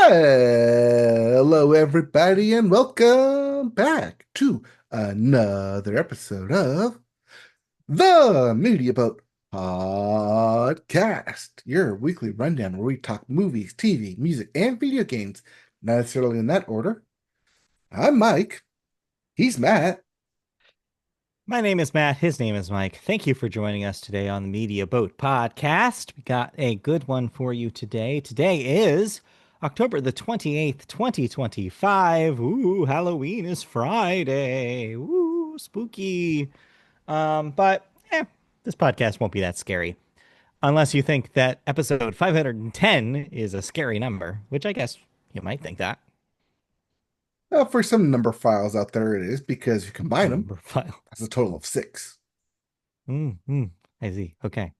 Hello, everybody, and welcome back to another episode of the Media Boat Podcast, your weekly rundown where we talk movies, TV, music, and video games, not necessarily in that order. I'm Mike. He's Matt. My name is Matt. His name is Mike. Thank you for joining us today on the Media Boat Podcast. We got a good one for you today. Today is October the 28th, 2025. Ooh, Halloween is Friday. Ooh, spooky. But this podcast won't be that scary. Unless you think that episode 510 is a scary number, which I guess you might think that. For some number files out there, it is because you combine them, Number file. that's a total of six. Mm-hmm. I see. Okay.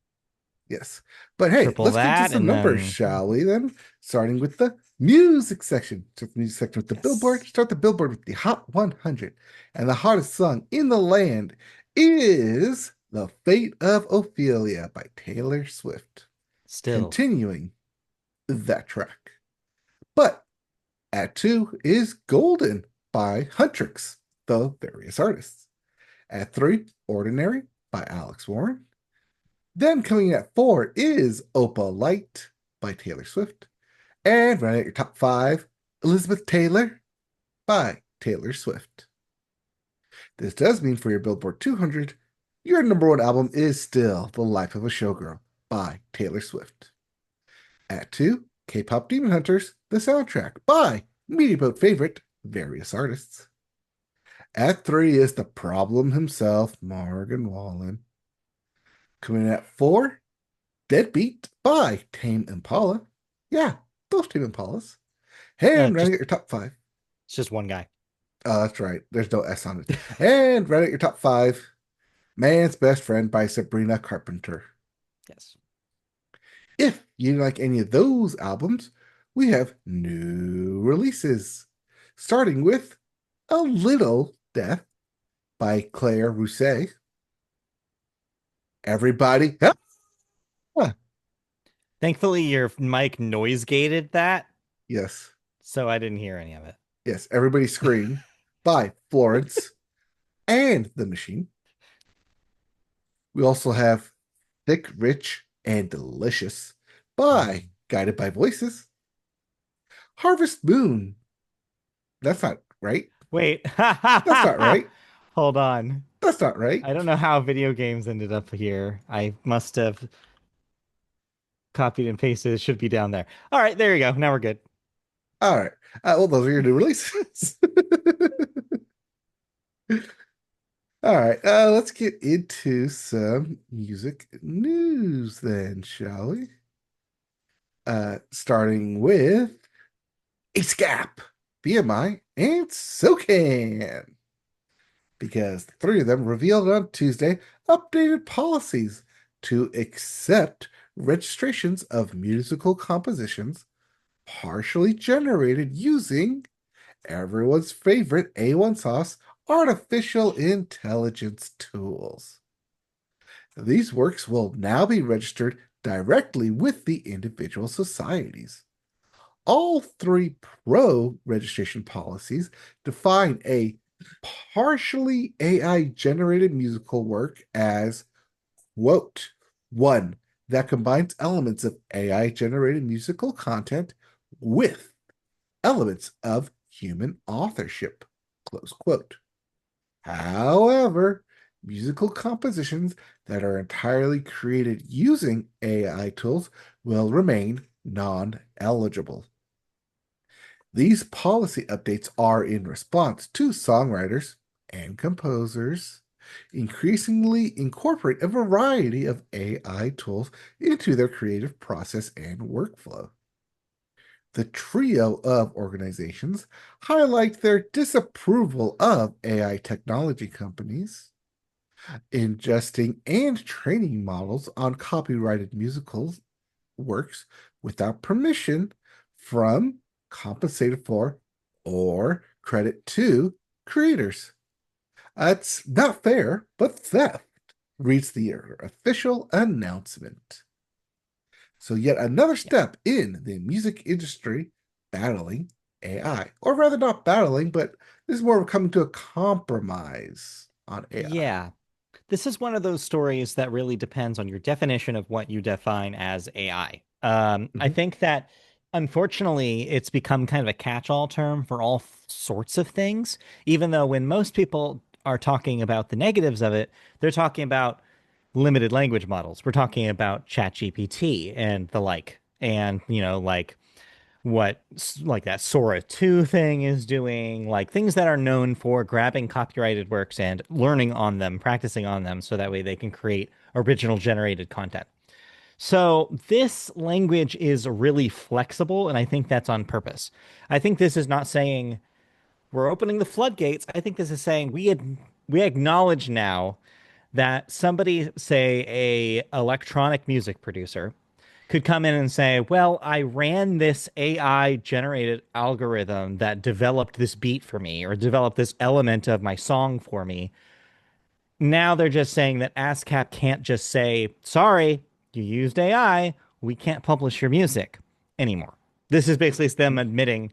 Yes. But hey, Triple let's get to that some and numbers, then. shall we then? Starting with the music section. Start the music section with the Billboard. Yes. Start the Billboard with the Hot 100. And the hottest song in the land is The Fate of Ophelia by Taylor Swift. Still. Continuing that track. But at two is Golden by Huntrix, the various artists. At three, Ordinary by Alex Warren. Then coming in at four is Opal Light by Taylor Swift. And running at your top five, Elizabeth Taylor by Taylor Swift. This does mean for your Billboard 200, your number one album is still The Life of a Showgirl by Taylor Swift. At two, K-Pop Demon Hunters, the soundtrack by Media Boat favorite various artists. At three is the problem himself, Morgan Wallen. Coming in at four, Deadbeat by Tame Impala. Yeah, those Tame Impalas. And running Just at your top five. it's just one guy. Oh, that's right. There's no S on it. And running at your top five, Man's Best Friend by Sabrina Carpenter. Yes. If you like any of those albums, we have new releases. Starting with A Little Death by Claire Rousset. Everybody. Ah, Thankfully, your mic noise gated that, yes. so I didn't hear any of it. Yes. Everybody Scream by Florence and the Machine. We also have Thick, Rich, and Delicious by Guided by Voices. Harvest Moon. That's not right. Wait. That's not right. Hold on. That's not right. I don't know how video games ended up here. I must have copied and pasted. It should be down there. All right, there you go. Now we're good. All right. Well, those are your new releases. All right. Let's get into some music news then, shall we? Starting with ASCAP, BMI, and SOCAN. Because the three of them revealed on Tuesday updated policies to accept registrations of musical compositions partially generated using everyone's favorite A1 sauce artificial intelligence tools. These works will now be registered directly with the individual societies. All three pro registration policies define a partially AI generated musical work as, quote, one that combines elements of AI generated musical content with elements of human authorship, close quote. However, musical compositions that are entirely created using AI tools will remain non-eligible. These policy updates are in response to songwriters and composers increasingly incorporate a variety of AI tools into their creative process and workflow. The trio of organizations highlight their disapproval of AI technology companies ingesting and training models on copyrighted musical works without permission from, compensated for, or credit to creators. That's not fair, but theft, reads the official announcement. So, yet another Yeah. step in the music industry battling AI, or rather not battling, but this is more of coming to a compromise on AI. Yeah. This is one of those stories that really depends on your definition of what you define as AI. I Mhm. think that unfortunately it's become kind of a catch-all term for all sorts of things, even though when most people are talking about the negatives of it, they're talking about limited language models. We're talking about ChatGPT and the like, and like what like that Sora 2 thing is doing, like things that are known for grabbing copyrighted works and learning on them, practicing on them, so that way they can create original generated content. So this language is really flexible, and I think that's on purpose. I think this is not saying we're opening the floodgates. I think this is saying we acknowledge now that somebody, say a electronic music producer, could come in and say, well, I ran this AI generated algorithm that developed this beat for me or developed this element of my song for me. Now they're just saying that ASCAP can't just say, sorry, you used AI. We can't publish your music anymore. This is basically them admitting,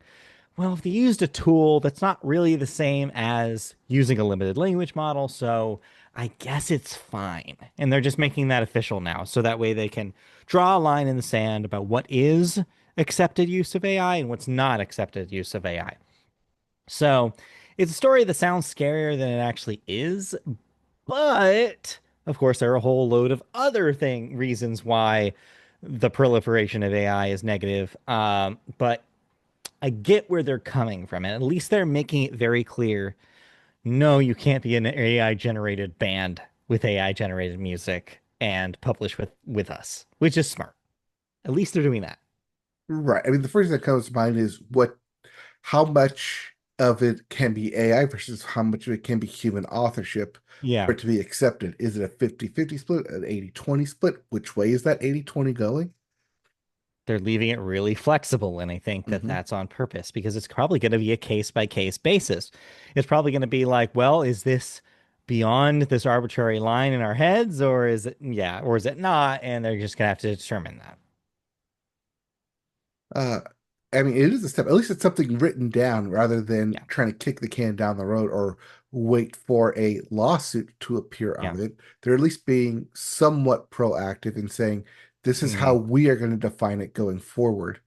well, if they used a tool, that's not really the same as using a limited language model, so I guess it's fine. And they're just making that official now, so that way they can draw a line in the sand about what is accepted use of AI and what's not accepted use of AI. So it's a story that sounds scarier than it actually is, but of course, there are a whole load of other reasons why the proliferation of AI is negative. But I get where they're coming from, and at least they're making it very clear. No, you can't be an AI generated band with AI generated music and publish with us, which is smart. At least they're doing that. Right. I mean, the first thing that comes to mind is how much of it can be AI versus how much of it can be human authorship Yeah, for it to be accepted. Is it a 50-50 split, an 80-20 split? Which way is that 80-20 going? they're leaving it really flexible, and I think that Hmm. that's on purpose because it's probably going to be a case by case basis. It's probably going to be like, well, is this beyond this arbitrary line in our heads, or is it, yeah, or is it not? And they're just going to have to determine that. Uh, I mean, it is a step. At least it's something written down rather than Yeah, trying to kick the can down the road or wait for a lawsuit to appear yeah. on it. They're at least being somewhat proactive in saying, this is how Hmm. we are going to define it going forward.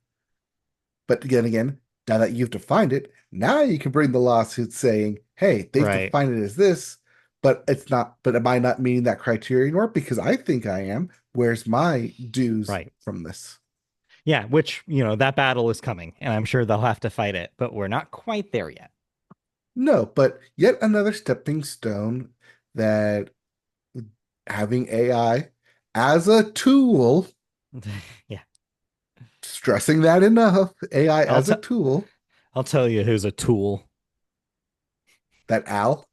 But again, now that you've defined it, now you can bring the lawsuit saying, hey, they've Right, defined it as this, but it's not, but am I not meeting that criteria anymore? Because I think I am. Where's my dues right. from this? Yeah, which, that battle is coming, and I'm sure they'll have to fight it, but we're not quite there yet. No, but yet another stepping stone that having AI as a tool, Yeah. stressing that enough, AI I'll as a tell tool, I'll tell you who's a tool. that Al.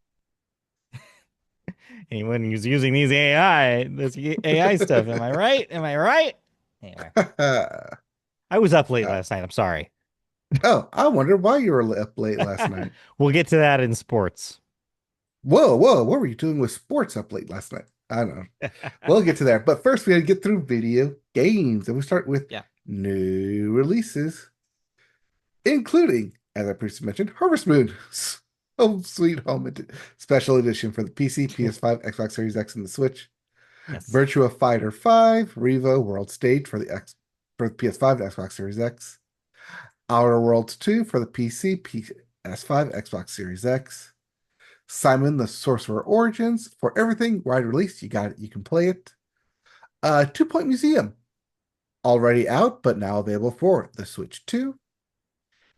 Anyone who's using this AI stuff. Am I right? Am I right? Anyway, I was up late Uh, last night. I'm sorry. oh, I wonder why you were up late last night. We'll get to that in sports. Whoa, whoa, what were you doing with sports up late last night? I don't know. We'll get to there. But first, we got to get through video games. And we start with Yeah. new releases, including, as I previously mentioned, Harvest Moon Home Sweet Home Special Edition for the PC, PS5, Xbox Series X, and the Switch. Yes. Virtua Fighter 5 Revo World Stage for the PS5 and Xbox Series X. Outer Worlds 2 for the PC, PS5, Xbox Series X. Simon the Sorcerer Origins for everything wide release. You got it. You can play it. 2 Point Museum already out, but now available for the Switch 2.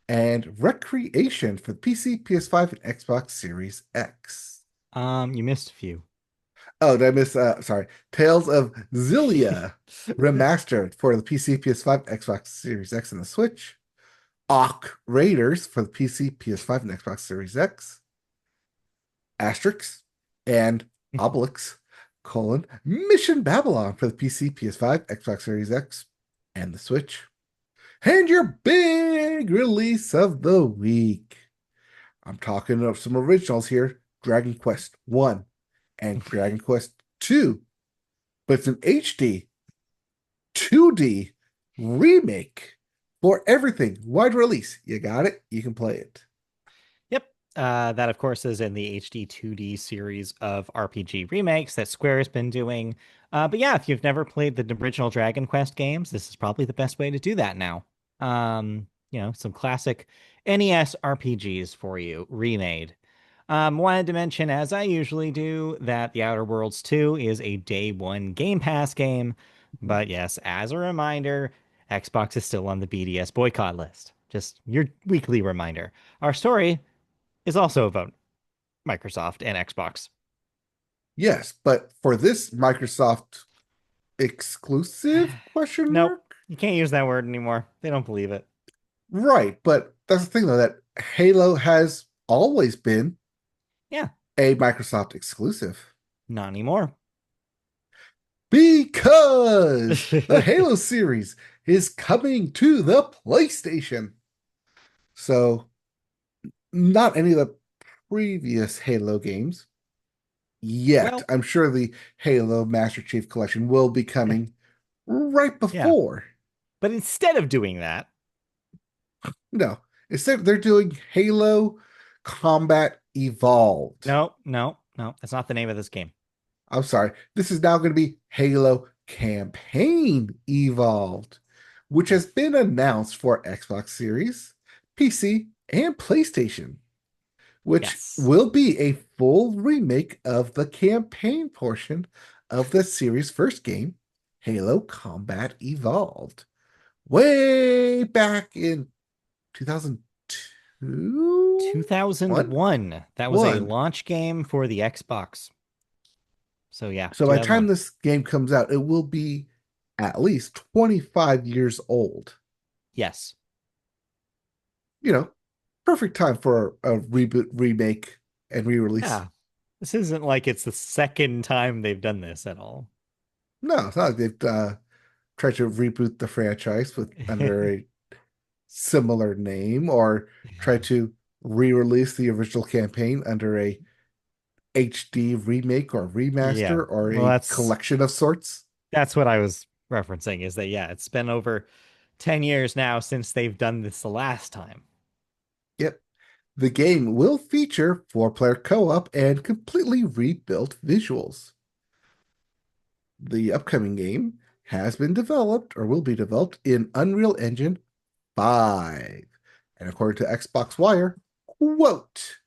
And Recreation for the PC, PS5, and Xbox Series X. You missed a few. Oh, did I miss? Sorry. Tales of Zillia remastered for the PC, PS5, Xbox Series X, and the Switch. Ark Raiders for the PC, PS5, and Xbox Series X. Asterix and Obelix, Mission Babylon for the PC, PS5, Xbox Series X, and the Switch. And your big release of the week. I'm talking of some originals here. Dragon Quest 1 and Dragon Quest 2. But it's an HD 2D remake For everything, wide release. You got it, you can play it. Yep. That, of course, is in the HD 2D series of RPG remakes that Square has been doing. But yeah, if you've never played the original Dragon Quest games, this is probably the best way to do that now. Some classic NES RPGs for you, remade. Wanted to mention, as I usually do, that The Outer Worlds 2 is a day one Game Pass game. But yes, as a reminder, Xbox is still on the BDS boycott list. Just your weekly reminder. Our story is also about Microsoft and Xbox. Yes, but for this Microsoft exclusive question Nope, mark? you can't use that word anymore. They don't believe it. Right, but that's the thing though, that Halo has always been Yeah, a Microsoft exclusive. not anymore. Because the Halo series is coming to the PlayStation. So, not any of the previous Halo games yet. Well, I'm sure the Halo Master Chief Collection will be coming right yeah. before. But instead of doing that, No, instead they're doing Halo Combat Evolved. no, no, no, that's not the name of this game. I'm sorry. This is now going to be Halo Campaign Evolved, which has been announced for Xbox Series, PC, and PlayStation, which Yes. will be a full remake of the campaign portion of the series' first game, Halo Combat Evolved, way back in 2002? 1? 2001. That was a 1. launch game for the Xbox. So yeah, So by the time 2001. this game comes out, it will be at least 25 years old. Yes. You know, perfect time for a reboot, remake, and re-release. Yeah. This isn't like it's the second time they've done this at all. No, it's not like they've tried to reboot the franchise with under a similar name or try to re-release the original campaign under a HD remake or Yeah. remaster or Well, a that's collection of sorts. that's what I was referencing is that yeah, it's been over 10 years now since they've done this the last time. Yep. The game will feature four-player co-op and completely rebuilt visuals. The upcoming game has been developed or will be developed in Unreal Engine 5. And according to Xbox Wire, quote,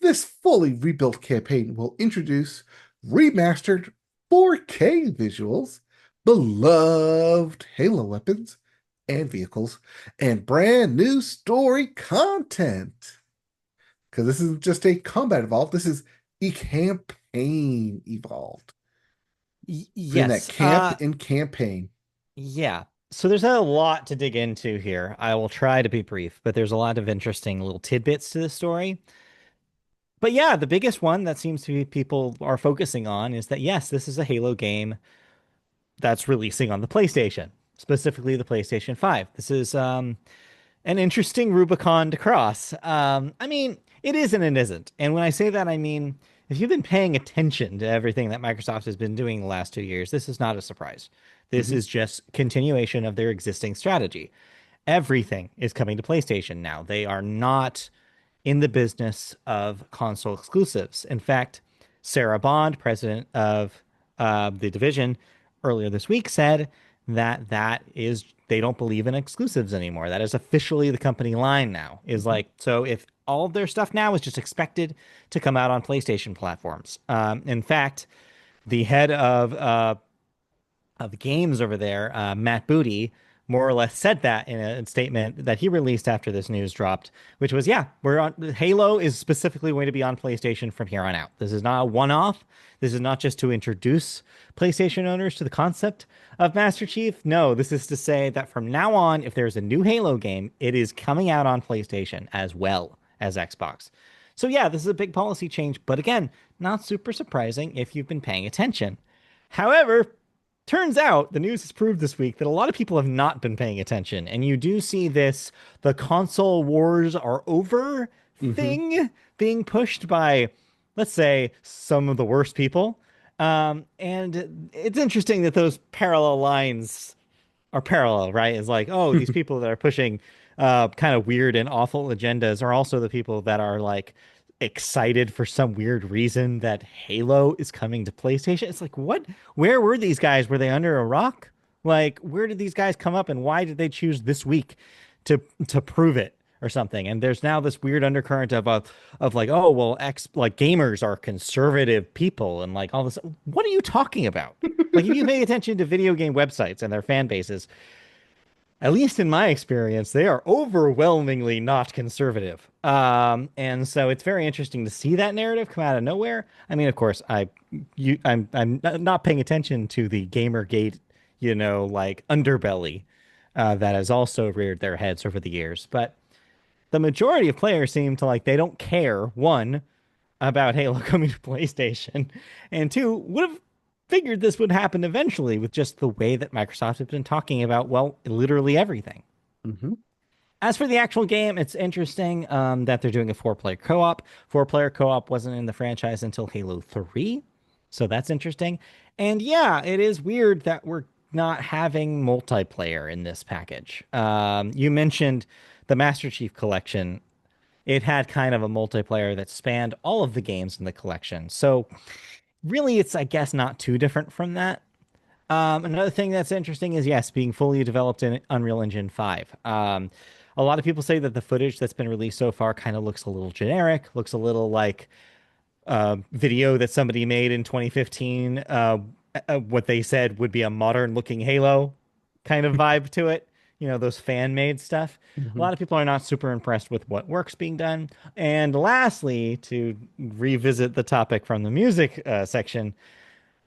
this fully rebuilt campaign will introduce remastered 4K visuals, beloved Halo weapons and vehicles, and brand new story content. Because this isn't just a combat evolved, this is a campaign evolved. Between that Yes. camp and campaign. Yeah. So there's a lot to dig into here. I will try to be brief, but there's a lot of interesting little tidbits to the story. But yeah, the biggest one that seems to be people are focusing on is that yes, this is a Halo game that's releasing on the PlayStation, specifically the PlayStation 5. This is an interesting Rubicon to cross. I mean, it is and it isn't. And when I say that, I mean, if you've been paying attention to everything that Microsoft has been doing the last 2 years, this is not a surprise. This Mhm. is just continuation of their existing strategy. Everything is coming to PlayStation now. They are not in the business of console exclusives. In fact, Sarah Bond, president of the division, earlier this week said that is they don't believe in exclusives anymore. That is officially the company line now. Is Mhm. like so if all of their stuff now is just expected to come out on PlayStation platforms. In fact, the head of games over there, Matt Booty, more or less said that in a statement that he released after this news dropped, which was, yeah, we're on Halo is specifically going to be on PlayStation from here on out. This is not a one-off. This is not just to introduce PlayStation owners to the concept of Master Chief. No, this is to say that from now on, if there's a new Halo game, it is coming out on PlayStation as well as Xbox. So yeah, this is a big policy change, but again, not super surprising if you've been paying attention. However, turns out the news has proved this week that a lot of people have not been paying attention. And you do see this the console wars are over Mhm. thing being pushed by, let's say, some of the worst people. And it's interesting that those parallel lines are parallel, right? It's like, oh, these people that are pushing kind of weird and awful agendas are also the people that are like excited for some weird reason that Halo is coming to PlayStation. It's like, what? Where were these guys? Were they under a rock? Like, where did these guys come up and why did they choose this week to prove it or something? And there's now this weird undercurrent of like, oh, well, like gamers are conservative people and like all this. What are you talking about? Like, if you pay attention to video game websites and their fan bases, at least in my experience, they are overwhelmingly not conservative. And so it's very interesting to see that narrative come out of nowhere. I mean, of course, I'm not paying attention to the Gamergate, like underbelly that has also reared their heads over the years. But the majority of players seem to like they don't care, one, about Halo coming to PlayStation, and two, would have figured this would happen eventually with just the way that Microsoft has been talking about, well, literally everything. Hmm. As for the actual game, it's interesting that they're doing a four-player co-op. Four-player co-op wasn't in the franchise until Halo 3, so that's interesting. And yeah, it is weird that we're not having multiplayer in this package. You mentioned the Master Chief Collection. It had kind of a multiplayer that spanned all of the games in the collection. So really, it's, I guess, not too different from that. Another thing that's interesting is, yes, being fully developed in Unreal Engine 5. A lot of people say that the footage that's been released so far kind of looks a little generic, looks a little like video that somebody made in 2015, what they said would be a modern looking Halo kind of vibe to it. Those fan made stuff. A Hmm. lot of people are not super impressed with what work's being done. And lastly, to revisit the topic from the music section,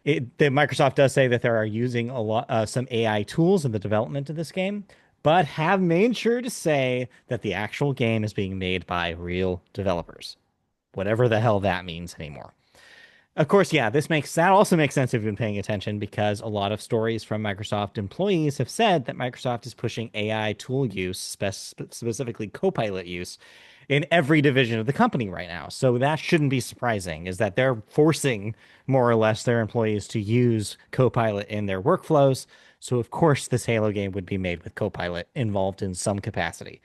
the Microsoft does say that they are using a lot some AI tools in the development of this game, but have made sure to say that the actual game is being made by real developers, whatever the hell that means anymore. Of course, yeah, that also makes sense if you've been paying attention because a lot of stories from Microsoft employees have said that Microsoft is pushing AI tool use, specifically Copilot use, in every division of the company right now. So that shouldn't be surprising, is that they're forcing more or less their employees to use Copilot in their workflows. So of course, this Halo game would be made with Copilot involved in some capacity.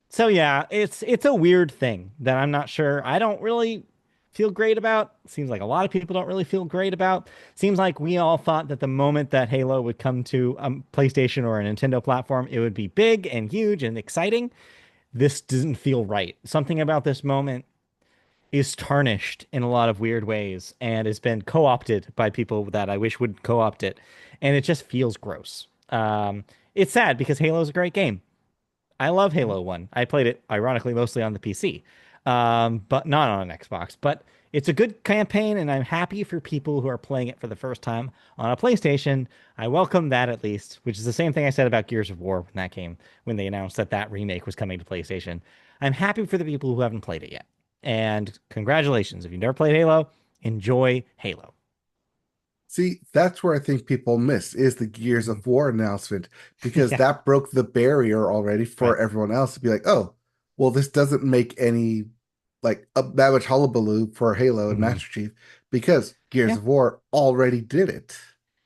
So yeah, it's a weird thing that I'm not sure. I don't really feel great about. Seems like a lot of people don't really feel great about. Seems like we all thought that the moment that Halo would come to a PlayStation or a Nintendo platform, it would be big and huge and exciting. This doesn't feel right. Something about this moment is tarnished in a lot of weird ways and has been co-opted by people that I wish would co-opt it, and it just feels gross. It's sad because Halo is a great game. I love Halo 1. I played it, ironically, mostly on the PC, but not on an Xbox. But it's a good campaign, and I'm happy for people who are playing it for the first time on a PlayStation. I welcome that at least, which is the same thing I said about Gears of War when that came, when they announced that that remake was coming to PlayStation. I'm happy for the people who haven't played it yet. And congratulations. If you've never played Halo, enjoy Halo. See, that's where I think people miss is the Gears Mhm. of War announcement because Yeah, that broke the barrier already right. for everyone else to be like, oh, well, this doesn't make any like that much hullabaloo for Halo and Mhm. Master Chief because Gears Yeah. of War already did it.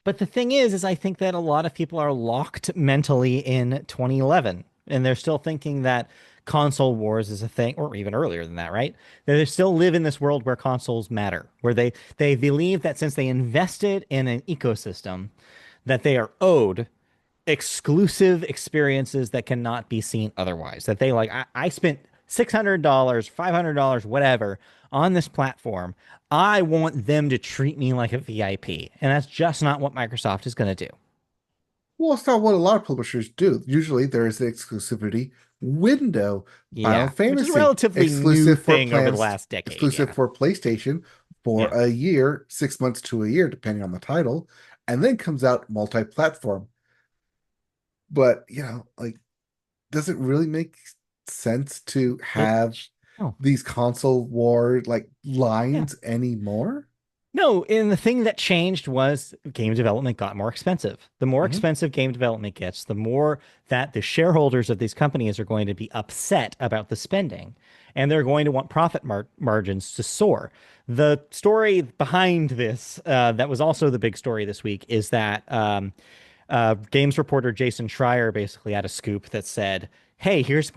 But the thing is I think that a lot of people are locked mentally in 2011, and they're still thinking that console wars is a thing, or even earlier than that, right? They still live in this world where consoles matter, where they believe that since they invested in an ecosystem, that they are owed exclusive experiences that cannot be seen otherwise. That they like, I spent $600, $500, whatever on this platform. I want them to treat me like a VIP. And that's just not what Microsoft is going to do. Well, it's not what a lot of publishers do. Usually there is an exclusivity window. Final Yeah, which is a Fantasy, relatively new thing over the last decade. exclusive Yeah. for PlayStation for Yeah. a year, 6 months to a year, depending on the title, and then comes out multi-platform. But, like, does it really make sense to It, have oh, these console war like yeah. lines anymore? No, and the thing that changed was game development got more expensive. The more Hmm. expensive game development gets, the more that the shareholders of these companies are going to be upset about the spending, and they're going to want profit margins to soar. The story behind this, that was also the big story this week, is that Games reporter Jason Schreier basically had a scoop that said, "Hey, here's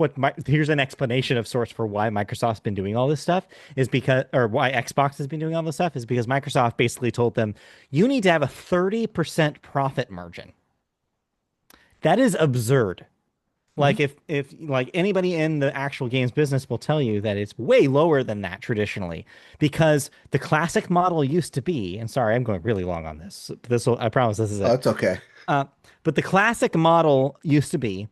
an explanation of sorts for why Microsoft's been doing all this stuff is because, or why Xbox has been doing all this stuff is because Microsoft basically told them you need to have a 30% profit margin. That is absurd. Like Mhm. if like anybody in the actual games business will tell you that it's way lower than that traditionally because the classic model used to be, and sorry, I'm going really long on this. I promise this is Oh, it. it's okay. Uh, but the classic model used to be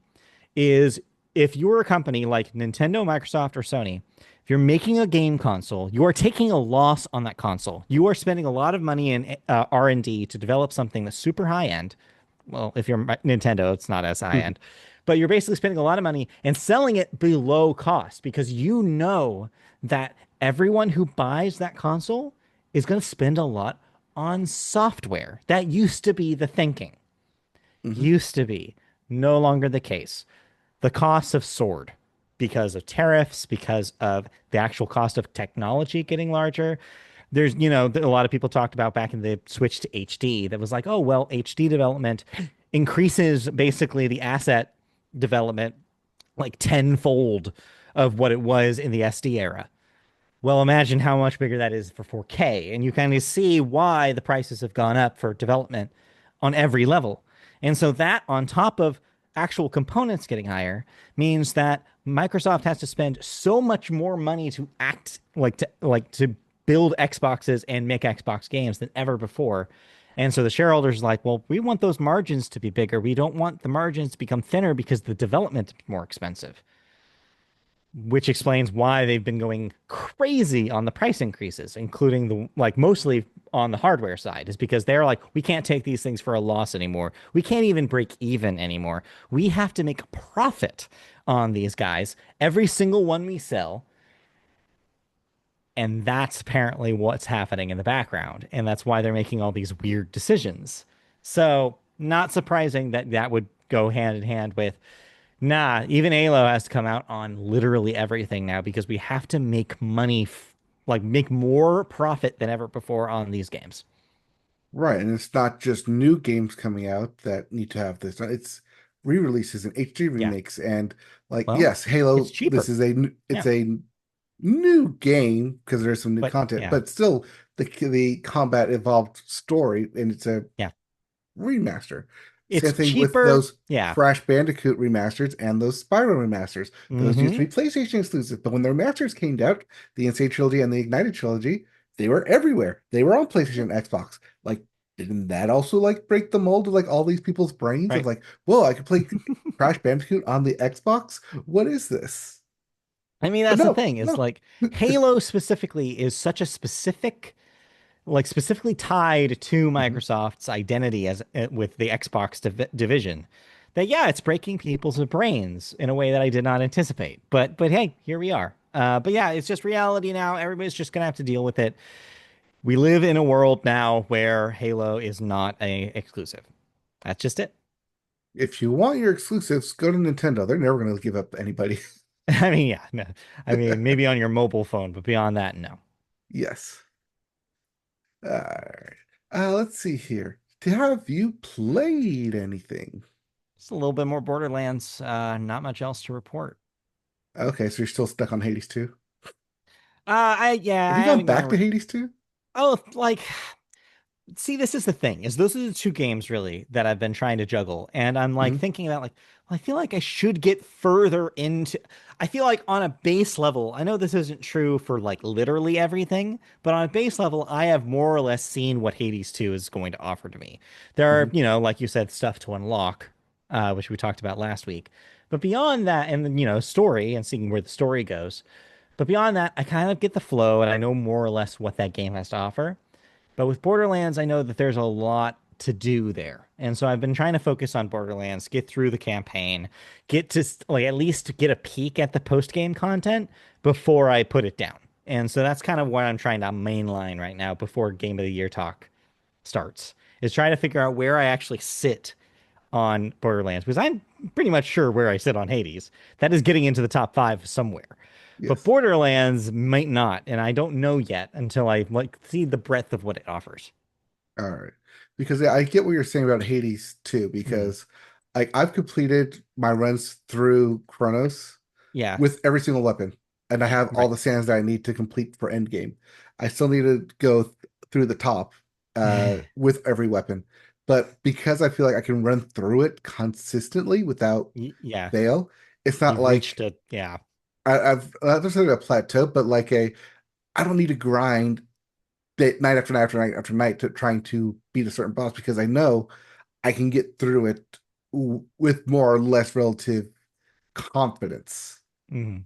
is if you're a company like Nintendo, Microsoft, or Sony, if you're making a game console, you are taking a loss on that console. You are spending a lot of money in R&D to develop something that's super high end. Well, if you're Nintendo, it's not as high end, but you're basically spending a lot of money and selling it below cost because you know that everyone who buys that console is going to spend a lot on software. That used to be the thinking. Hmm. Used to be. No longer the case. The costs have soared because of tariffs, because of the actual cost of technology getting larger. There's, a lot of people talked about back in the switch to HD that was like, oh, well, HD development increases basically the asset development like tenfold of what it was in the SD era. Well, imagine how much bigger that is for 4K. And you kind of see why the prices have gone up for development on every level. And so that on top of actual components getting higher means that Microsoft has to spend so much more money to act like to build Xboxes and make Xbox games than ever before. And so the shareholders are like, well, we want those margins to be bigger. We don't want the margins to become thinner because the development is more expensive, which explains why they've been going crazy on the price increases, including the like mostly on the hardware side, is because they're like, we can't take these things for a loss anymore. We can't even break even anymore. We have to make a profit on these guys every single one we sell. And that's apparently what's happening in the background. And that's why they're making all these weird decisions. So, not surprising that that would go hand in hand with nah, even Halo has to come out on literally everything now because we have to make money, like make more profit than ever before on these games. Right, and it's not just new games coming out that need to have this. It's re-releases and HD Yeah. remakes, and like Well, yes, it's Halo. This cheaper. is Yeah. it's a new game because there's some new But content, yeah. but still the combat evolved story, and it's a Yeah. remaster. Same It's thing with cheaper. those Yeah. Crash Bandicoot remasters and those Spyro remasters. Those used Mm-hmm. to be PlayStation exclusive, but when the remasters came out, the Insane Trilogy and the Ignited Trilogy, they were everywhere. They were on PlayStation and Xbox. Like, didn't that also like break the mold of like all these people's brains of Right. like, whoa, I could play Crash Bandicoot on the Xbox? What is this? I mean, But that's the no, thing is no. like Halo specifically is such a specifically tied to Mhm. Microsoft's identity as with the Xbox division. That yeah, it's breaking people's brains in a way that I did not anticipate. But hey, here we are. But yeah, it's just reality now. Everybody's just gonna have to deal with it. We live in a world now where Halo is not a exclusive. That's just it. If you want your exclusives, go to Nintendo. They're never going to give up anybody. I mean, yeah, no. I mean, maybe on your mobile phone, but beyond that, no. Yes. All right. Let's see here. Have you played anything? Just a little bit more Borderlands. Not much else to report. Okay, so you're still stuck on Hades 2. Yeah, Have I you gone haven't back gone. to Hades 2? Oh, like see, this is the thing, is those are the two games really that I've been trying to juggle. And I'm like Hmm. thinking about like, well, I feel like I should get further into I feel like on a base level, I know this isn't true for like literally everything, but on a base level, I have more or less seen what Hades 2 is going to offer to me. There are, Hmm. like you said, stuff to unlock, which we talked about last week. But beyond that, and then, story and seeing where the story goes. But beyond that, I kind of get the flow and I know more or less what that game has to offer. But with Borderlands, I know that there's a lot to do there. And so I've been trying to focus on Borderlands, get through the campaign, get to like at least get a peek at the post game content before I put it down. And so that's kind of what I'm trying to mainline right now before Game of the Year talk starts, is trying to figure out where I actually sit on Borderlands because I'm pretty much sure where I sit on Hades. That is getting into the top 5 somewhere. But Yes. Borderlands might not, and I don't know yet until I like see the breadth of what it offers. All right. because I get what you're saying about Hades too, Hmm. because like I've completed my runs through Chronos Yeah. with every single weapon, and I have all Right. the sands that I need to complete for endgame. I still need to go through the top with every weapon, but because I feel like I can run through it consistently without Yeah. fail, it's not You've reached like a, yeah. I've not necessarily a plateau, but like a I don't need to grind night after night after night after night to trying to beat a certain boss because I know I can get through it with more or less relative confidence. Hmm.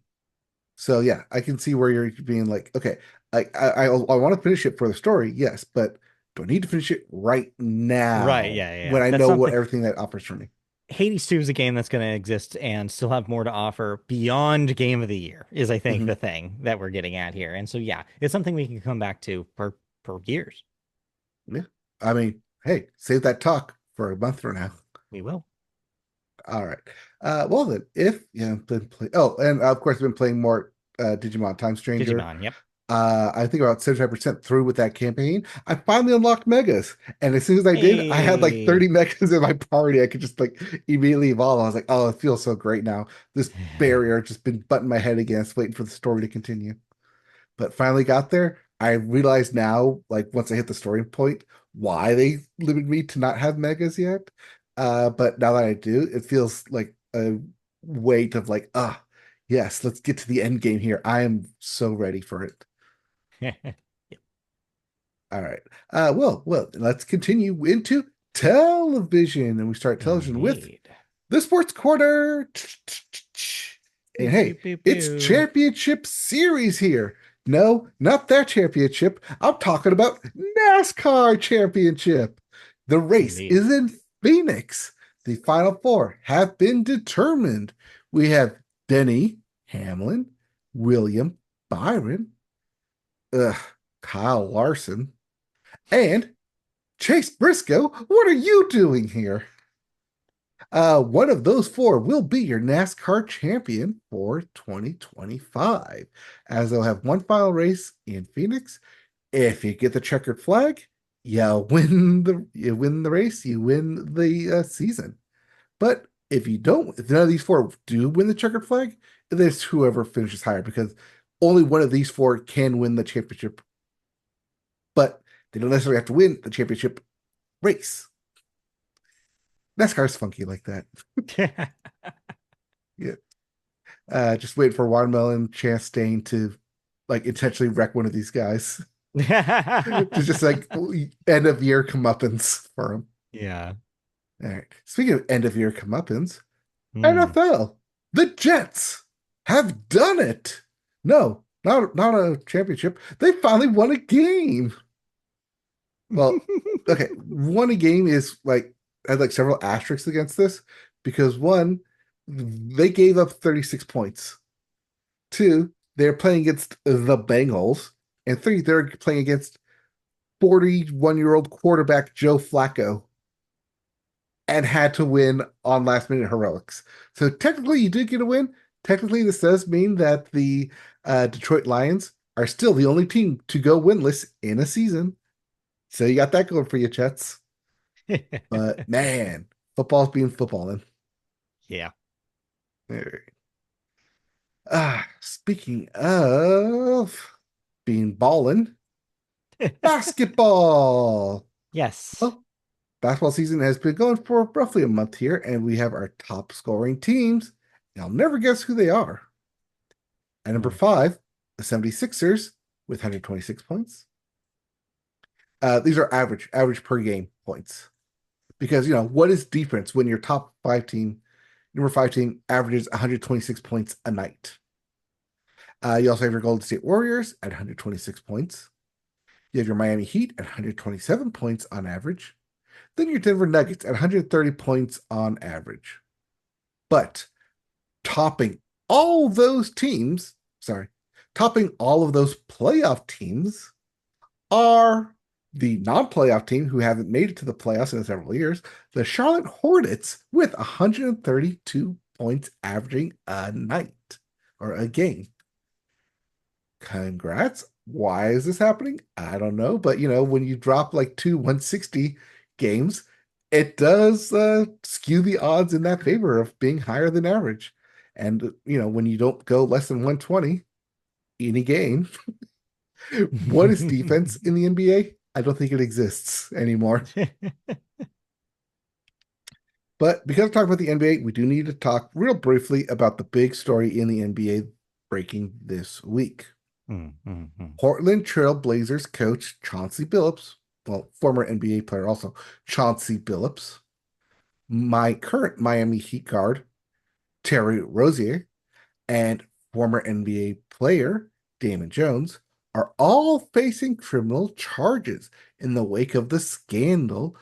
So yeah, I can see where you're being like, okay, I want to finish it for the story, yes, but do I need to finish it right Right. now Yeah. Yeah. when Yeah. I That's know what something. everything that offers for me? Hades 2 is a game that's going to exist and still have more to offer beyond Game of the Year, is I think Hmm. the thing that we're getting at here. And so, yeah, it's something we can come back to for years. Yeah. I mean, hey, save that talk for a month from now. We will. All right. Well then, if yeah, been play. Oh, and of course, I've been playing more Digimon Time Stranger. Digimon. Yep. I think about 75% through with that campaign. I finally unlocked megas. And as soon as I did, I had like Hey. 30 megas in my party. I could just like immediately evolve. I was like, oh, it feels so great now. This barrier just been butting my head against, waiting for the story to continue. But finally got there. I realize now, like once I hit the story point, why they limited me to not have megas yet. But now that I do, it feels like a weight of like, yes, let's get to the end game here. I am so ready for it. All right. Well, let's continue into television, and we start television with Indeed. the Sports Quarter. Pew, And pew, hey, pew, it's pew. championship series here. No, not that championship. I'm talking about NASCAR championship. The race Indeed. is in Phoenix. The final four have been determined. We have Denny Hamlin, William Byron, ugh, Kyle Larson, and Chase Briscoe. What are you doing here? One of those four will be your NASCAR champion for 2025, as they'll have one final race in Phoenix. If you get the checkered flag, you win the race, you win the season. But if none of these four do win the checkered flag, then it's whoever finishes higher because only one of these four can win the championship, but they don't necessarily have to win the championship race. NASCAR's funky like that. Yeah. Just wait for Watermelon Chastain to like intentionally wreck one of these guys. To just like end of year comeuppance for him. Yeah. All right. Speaking of end of year comeuppance, Hmm. NFL, the Jets have done it. No, not a championship. They finally won a game. Well, okay, won a game is like had like several asterisks against this because one, they gave up 36 points. Two, they're playing against the Bengals. And three, they're playing against 41-year-old quarterback Joe Flacco and had to win on last minute heroics. So technically, you did get a win. Technically, this does mean that the Detroit Lions are still the only team to go winless in a season. So you got that going for you, Jets. But man, football's being footballing. Yeah. All right. Speaking of being ballin', basketball. Yes. Well, basketball season has been going for roughly a month here, and we have our top scoring teams. I'll never guess who they are. At number Hmm. five, the 76ers with 126 points. These are average per game points. Because, what is defense when your top five team, number five team, averages 126 points a night? You also have your Golden State Warriors at 126 points. You have your Miami Heat at 127 points on average. Then your Denver Nuggets at 130 points on average. But topping all those teams, sorry, topping all of those playoff teams are the non-playoff team who haven't made it to the playoffs in several years, the Charlotte Hornets with 132 points averaging a night or a game. Congrats. Why is this happening? I don't know. But when you drop like two 160 games, it does skew the odds in that favor of being higher than average. And when you don't go less than 120 in a game, what is defense in the NBA? I don't think it exists anymore. But because we're talking about the NBA, we do need to talk real briefly about the big story in the NBA breaking this week. Portland Trail Blazers coach Chauncey Billups, well, former NBA player also, Chauncey Billups, my current Miami Heat guard, Terry Rozier, and former NBA player Damon Jones are all facing criminal charges in the wake of the scandal,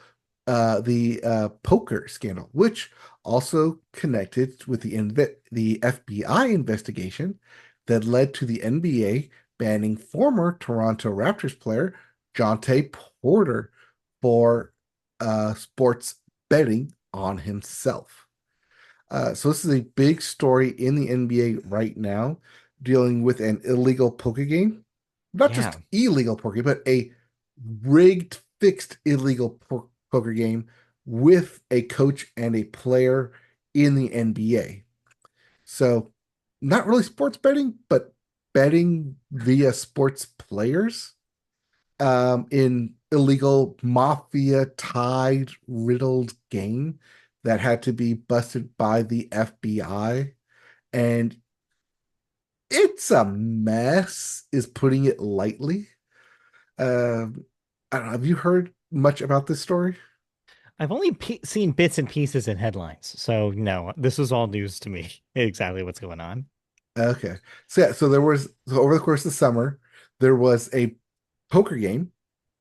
the poker scandal, which also connected with the FBI investigation that led to the NBA banning former Toronto Raptors player Jonte Porter for sports betting on himself. So this is a big story in the NBA right now, dealing with an illegal poker game. Not Yeah. just illegal poker, but a rigged, fixed illegal poker game with a coach and a player in the NBA. So not really sports betting, but betting via sports players in illegal mafia tied riddled game that had to be busted by the FBI. And it's a mess, is putting it lightly. I don't know. Have you heard much about this story? I've only seen bits and pieces in headlines, so no, this was all news to me. Exactly what's going on. Okay. So yeah, so over the course of the summer, there was a poker game,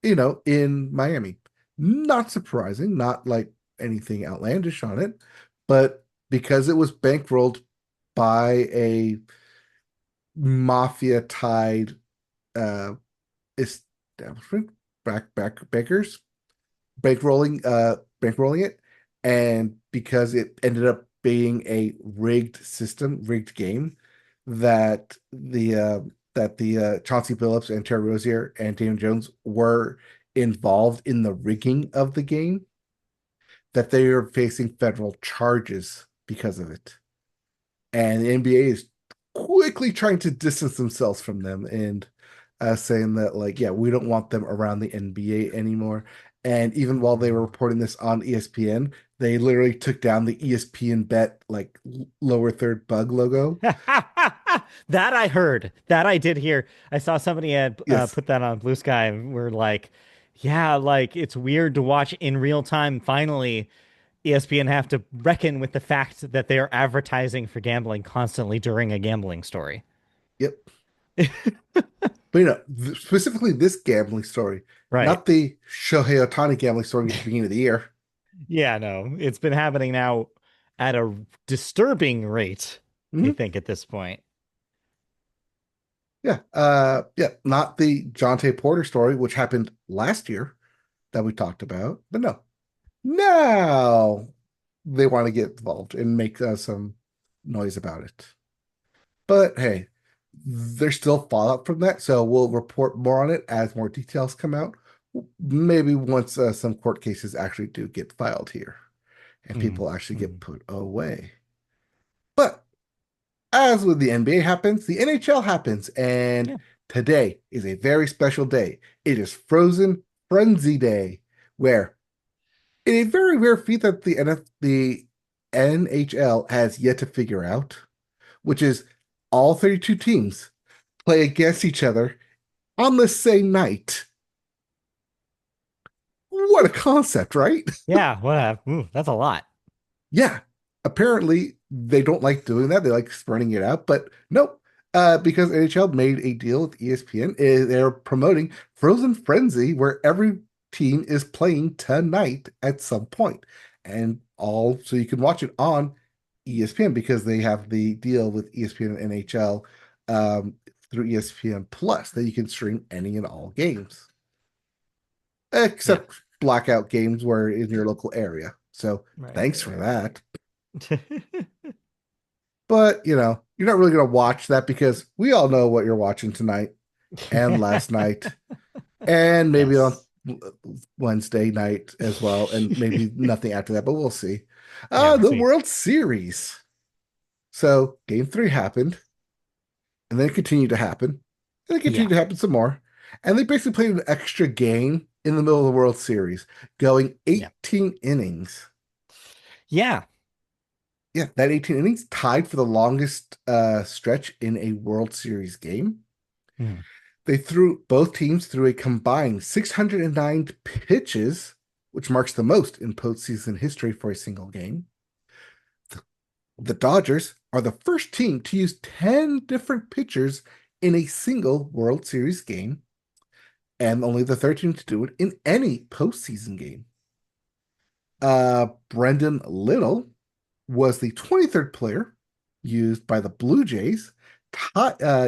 in Miami. Not surprising, not like anything outlandish on it, but because it was bankrolled by a mafia tied uh establishment, bankers, bankrolling it, and because it ended up being a rigged game that the Chauncey Billups and Terry Rozier and Damon Jones were involved in the rigging of the game, that they are facing federal charges because of it. And the NBA is quickly trying to distance themselves from them and saying that, like, yeah, we don't want them around the NBA anymore. And even while they were reporting this on ESPN, they literally took down the ESPN bet like lower third bug logo. That I heard. That I did hear. I saw somebody had Yes. put that on Blue Sky and we're like, yeah, like it's weird to watch in real time. Finally, ESPN have to reckon with the fact that they are advertising for gambling constantly during a gambling story. Yep. But specifically this gambling story, Right. not the Shohei Ohtani gambling story at the beginning of the year. Yeah, no, it's been happening now at a disturbing rate, I Mhm. think, at this point. Yeah. Yeah. Not the Jonte Porter story, which happened last year that we talked about, but no. Now they want to get involved and make some noise about it. But hey, there's still fallout from that, so we'll report more on it as more details come out. Maybe once some court cases actually do get filed here and Mm, people actually get mm. put away. But as with the NBA happens, the NHL happens, and Yeah. today is a very special day. It is Frozen Frenzy Day, where in a very rare feat that the NHL has yet to figure out, which is all 32 teams play against each other on the same night. What a concept, right? Yeah, well, that's a lot. Yeah. Apparently, they don't like doing that. They like spreading it out, but nope. Because NHL made a deal with ESPN, they're promoting Frozen Frenzy, where every team is playing tonight at some point, and all so you can watch it on ESPN because they have the deal with ESPN and NHL through ESPN Plus that you can stream any and all games, Yeah. except blackout games where in your local area. So Right, thanks right, for right, that. right. But you're not really going to watch that because we all know what you're watching tonight and last night and maybe on Yes. Wednesday night as well, and maybe nothing after that, but we'll see. Yeah, we'll The see. World Series. So game three happened, and then it continued to happen, and it Yeah. continued to happen some more. And they basically played an extra game in the middle of the World Series, going Yeah. 18 innings. Yeah. Yeah, that 18 innings tied for the longest stretch in a World Series game. Mhm. Both teams threw a combined 609 pitches, which marks the most in postseason history for a single game. The Dodgers are the first team to use 10 different pitchers in a single World Series game, and only the third team to do it in any postseason game. Brendan Little was the 23rd player used by the Blue Jays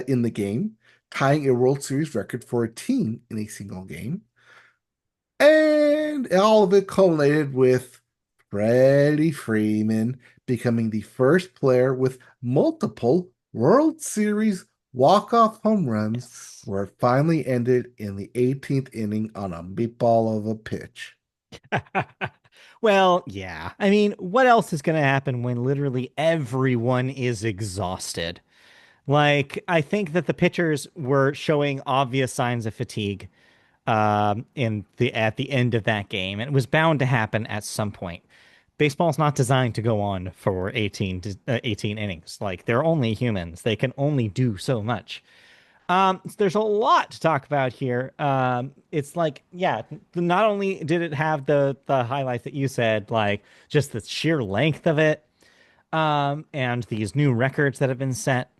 in the game, tying a World Series record for a team in a single game. And all of it culminated with Freddie Freeman becoming the first player with multiple World Series walk-off home runs, Yes. where it finally ended in the 18th inning on a meatball of a pitch. Well, yeah. I mean, what else is going to happen when literally everyone is exhausted? Like, I think that the pitchers were showing obvious signs of fatigue in the at the end of that game, and it was bound to happen at some point. Baseball's not designed to go on for 18 innings. Like, they're only humans. They can only do so much. There's a lot to talk about here. It's like, yeah, not only did it have the highlights that you said, like just the sheer length of it, and these new records that have been set,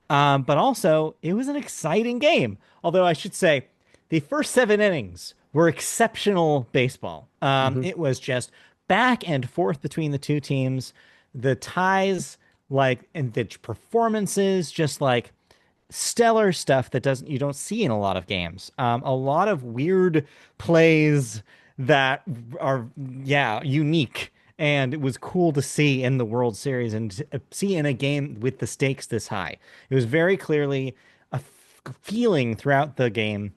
but also it was an exciting game. Although I should say, the first 7 innings were exceptional baseball. Mhm. It was just back and forth between the two teams, the ties, like, and the performances, just like stellar stuff that doesn't you don't see in a lot of games. A lot of weird plays that are, yeah, unique. And it was cool to see in the World Series and to see in a game with the stakes this high. It was very clearly a feeling throughout the game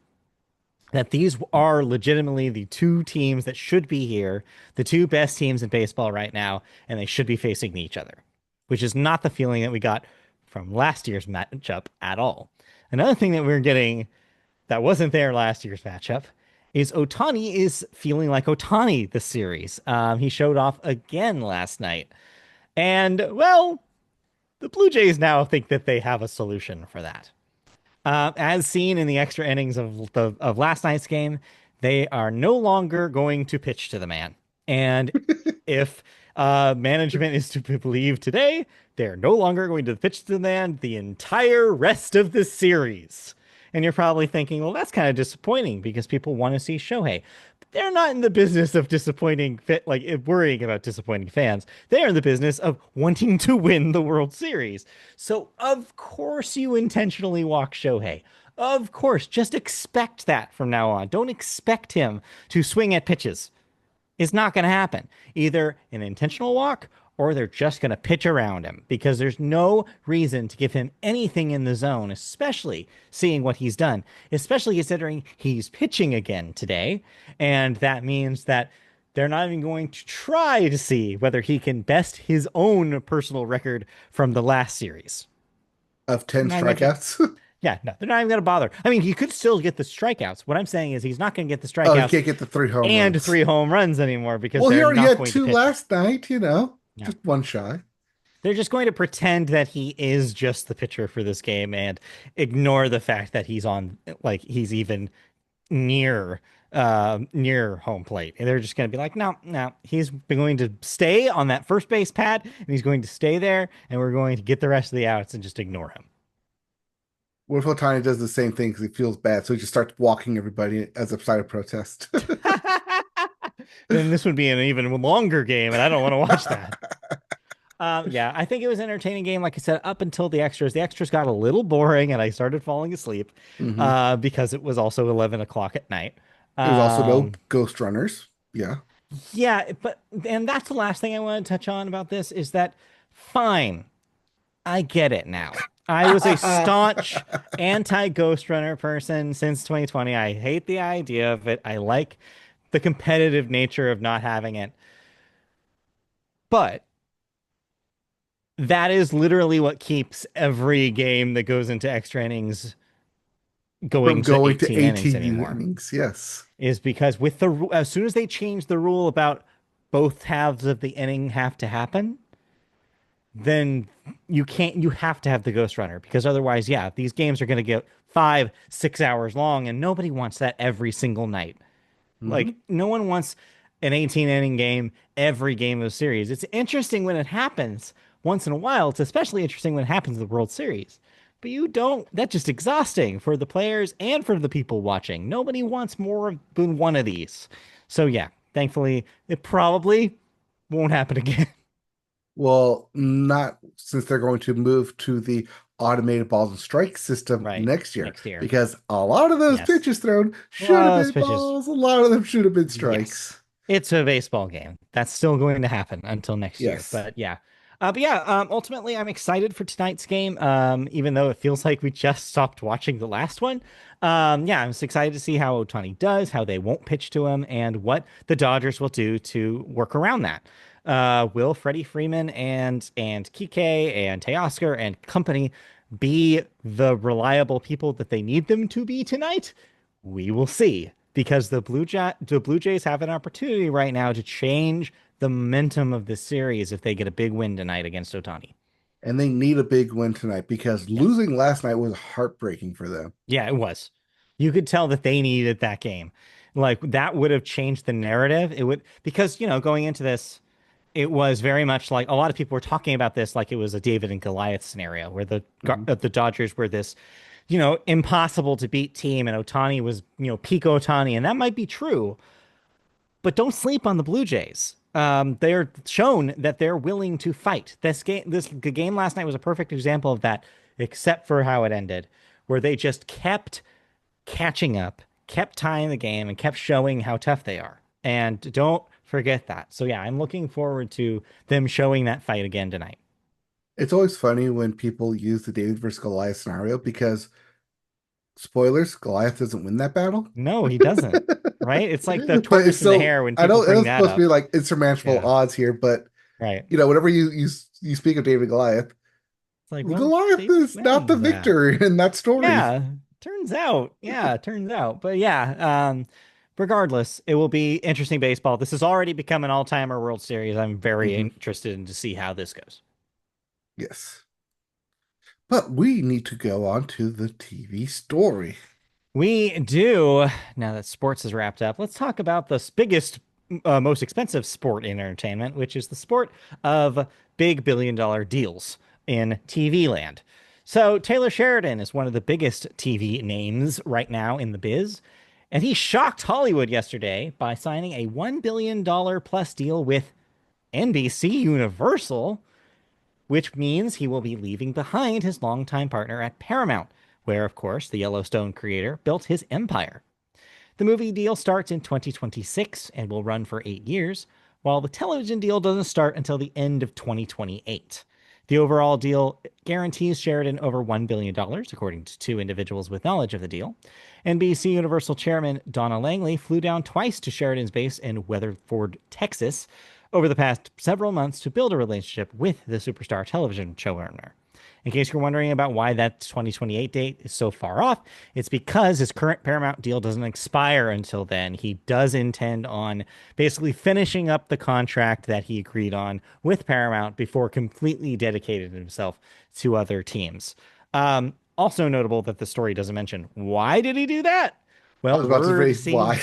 that these are legitimately the two teams that should be here, the two best teams in baseball right now, and they should be facing each other, which is not the feeling that we got from last year's matchup at all. Another thing that we're getting that wasn't there last year's matchup is Otani is feeling like Otani this series. He showed off again last night. And, well, the Blue Jays now think that they have a solution for that. As seen in the extra innings of last night's game, they are no longer going to pitch to the man. And if management is to be believed today, they're no longer going to pitch to the man the entire rest of the series. And you're probably thinking, well, that's kind of disappointing because people want to see Shohei. But they're not in the business of disappointing, like worrying about disappointing fans. They're in the business of wanting to win the World Series. So, of course, you intentionally walk Shohei. Of course, just expect that from now on. Don't expect him to swing at pitches. It's not going to happen. Either an intentional walk or they're just going to pitch around him because there's no reason to give him anything in the zone, especially seeing what he's done, especially considering he's pitching again today. And that means that they're not even going to try to see whether he can best his own personal record from the last series. Of They're 10 not even going to. strikeouts. Yeah, no, they're not even going to bother. I mean, he could still get the strikeouts. What I'm saying is he's not going to get the Oh, he strikeouts can't get the three home and runs. 3 home runs anymore because Well, he they're already not had going to two pitch him. last night, Yeah. just one shy. They're just going to pretend that he is just the pitcher for this game and ignore the fact that he's on, like, he's even near near home plate. And they're just going to be like, no, no, he's going to stay on that first base pad and he's going to stay there and we're going to get the rest of the outs and just ignore him. What if Otani does the same thing because he feels bad, so he just starts walking everybody as a sign of protest? Then this would be an even longer game and I don't want to watch that. Yeah, I think it was an entertaining game. Like I said, up until the extras. The extras got a little boring, and I started falling asleep Hmm. because it was also 11 o'clock at night. There was also no Um, ghost runners. Yeah. yeah, but and that's the last thing I want to touch on about this is that fine, I get it now. I was a staunch anti-Ghost Runner person since 2020. I hate the idea of it. I like the competitive nature of not having it. But that is literally what keeps every game that goes into extra innings From going to going to 18 innings 18 anymore. innings. Yes. Is because as soon as they change the rule about both halves of the inning have to happen, then you have to have the Ghost Runner because otherwise, yeah, these games are going to get 5, 6 hours long, and nobody wants that every single night. Like Hmm. no one wants an 18 inning game every game of the series. It's interesting when it happens once in a while. It's especially interesting when it happens in the World Series. But you don't, that's just exhausting for the players and for the people watching. Nobody wants more than one of these. So yeah, thankfully it probably won't happen again. Well, not since they're going to move to the automated balls and strike system Right. next year, Next year. because a lot of those Yes. pitches thrown A should lot have of those been pitches. balls. A lot of them should have been Yes. strikes. It's a baseball game. That's still going to happen until next year. Yes. But yeah, ultimately, I'm excited for tonight's game. Even though it feels like we just stopped watching the last one. Yeah, I'm just excited to see how Otani does, how they won't pitch to him, and what the Dodgers will do to work around that. Will Freddie Freeman and Kike and Teoscar and company be the reliable people that they need them to be tonight? We will see because the Blue Jays have an opportunity right now to change the momentum of this series if they get a big win tonight against Otani. And they need a big win tonight because Yes. losing last night was heartbreaking for them. Yeah, it was. You could tell that they needed that game. Like that would have changed the narrative. It would because, going into this, it was very much like a lot of people were talking about this like it was a David and Goliath scenario where Mhm. the Dodgers were this, impossible to beat team and Otani was, peak Otani and that might be true, but don't sleep on the Blue Jays. They're shown that they're willing to fight. The game last night was a perfect example of that, except for how it ended, where they just kept catching up, kept tying the game, and kept showing how tough they are. And don't forget that. So yeah, I'm looking forward to them showing that fight again tonight. It's always funny when people use the David versus Goliath scenario because, spoilers, Goliath doesn't win that battle. No, he doesn't. Right? It's like the But it's tortoise and the still, hare when I people know bring it's that supposed to be up. like insurmountable Yeah, odds here, but right. whenever you speak of David and Goliath, It's like, well, Goliath they is not the yeah. victor in that story. Yeah, turns out. Yeah, turns out. But yeah, regardless, it will be interesting baseball. This has already become an all-timer World Series. I'm very Hmm. interested in to see how this goes. Yes. But we need to go on to the TV story. We do. Now that sports is wrapped up, let's talk about the biggest, most expensive sport in entertainment, which is the sport of big billion-dollar deals in TV land. So Taylor Sheridan is one of the biggest TV names right now in the biz, and he shocked Hollywood yesterday by signing a $1 billion plus deal with NBC Universal, which means he will be leaving behind his longtime partner at Paramount, where, of course, the Yellowstone creator built his empire. The movie deal starts in 2026 and will run for 8 years, while the television deal doesn't start until the end of 2028. The overall deal guarantees Sheridan over $1 billion, according to two individuals with knowledge of the deal. NBC Universal chairman Donna Langley flew down twice to Sheridan's base in Weatherford, Texas, over the past several months to build a relationship with the superstar television showrunner. In case you're wondering about why that 2028 date is so far off, it's because his current Paramount deal doesn't expire until then. He does intend on basically finishing up the contract that he agreed on with Paramount before completely dedicating himself to other teams. Also notable that the story doesn't mention why did he do that? I Well, was about to say why.